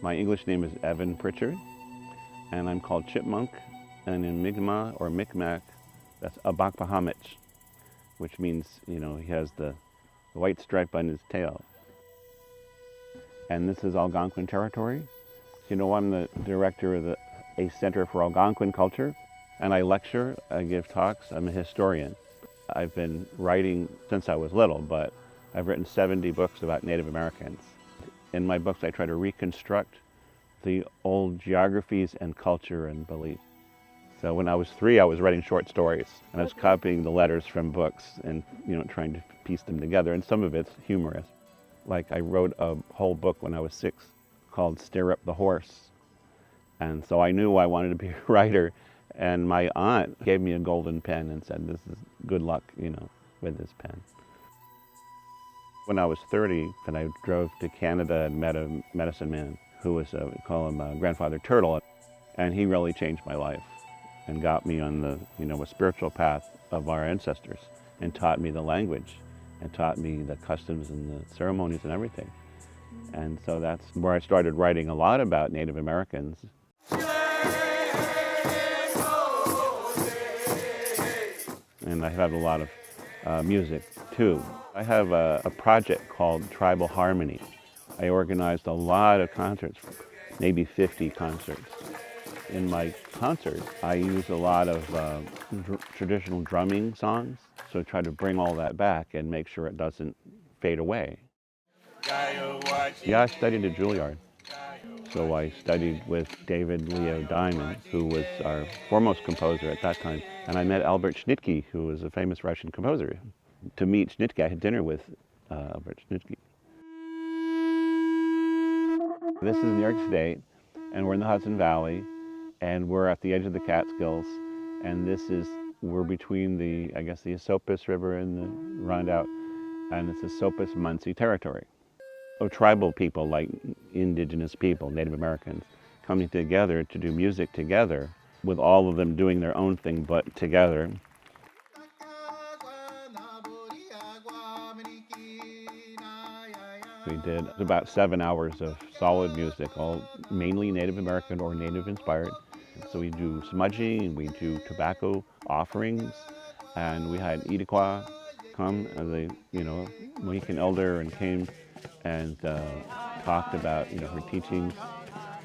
My English name is Evan Pritchard, and I'm called Chipmunk, and in Mi'kmaq or Micmac, that's Abakpahamich, which means, he has the white stripe on his tail. And this is Algonquin territory. I'm the director of a Center for Algonquin Culture, and I lecture, I give talks, I'm a historian. I've been writing since I was little, but I've written 70 books about Native Americans. In my books, I try to reconstruct the old geographies and culture and belief. So when I was 3, I was writing short stories, and I was copying the letters from books and, trying to piece them together, and some of it's humorous. Like I wrote a whole book when I was 6 called Stir Up the Horse. And so I knew I wanted to be a writer, and my aunt gave me a golden pen and said, this is good luck, with this pen. When I was 30, then I drove to Canada and met a medicine man who was, we call him Grandfather Turtle, and he really changed my life and got me on the, a spiritual path of our ancestors and taught me the language and taught me the customs and the ceremonies and everything. And so that's where I started writing a lot about Native Americans. And I have a lot of music too. I have a project called Tribal Harmony. I organized a lot of concerts, maybe 50 concerts. In my concerts, I use a lot of traditional drumming songs, so I try to bring all that back and make sure it doesn't fade away. Yeah, I studied at Juilliard. So I studied with David Leo Diamond, who was our foremost composer at that time. And I met Albert Schnitke, who was a famous Russian composer. To meet Schnitke, I had dinner with Albert Schnitke. This is New York State, and we're in the Hudson Valley, and we're at the edge of the Catskills. And we're between the Esopus River and the Rondout, and it's Esopus-Muncie territory. Tribal people, like indigenous people, Native Americans, coming together to do music together, with all of them doing their own thing, but together. We did about 7 hours of solid music, all mainly Native American or Native inspired. So we do smudging, and we do tobacco offerings, and we had Iroquois come as a, Mohican elder, and came and talked about, her teachings.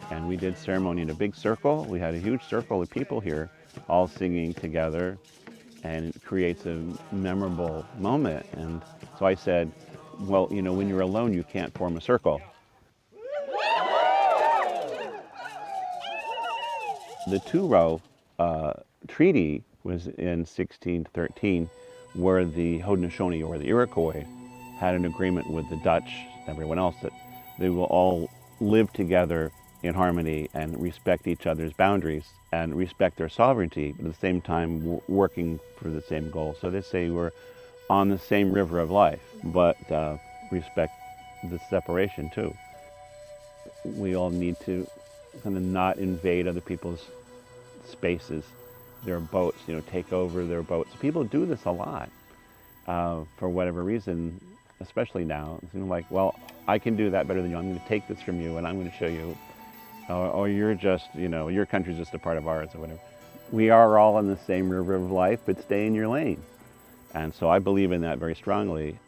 And we did ceremony in a big circle. We had a huge circle of people here, all singing together, and it creates a memorable moment. And so I said, well, when you're alone, you can't form a circle. The two-row treaty was in 1613, where the Haudenosaunee, or the Iroquois, had an agreement with the Dutch and everyone else that they will all live together in harmony and respect each other's boundaries and respect their sovereignty, but at the same time working for the same goal. So they say we're on the same river of life, but respect the separation too. We all need to kind of not invade other people's spaces, their boats, take over their boats. People do this a lot for whatever reason, especially now. It's like, well, I can do that better than you. I'm going to take this from you, and I'm going to show you. Or you're just, your country's just a part of ours, or whatever. We are all in the same river of life, but stay in your lane. And so I believe in that very strongly.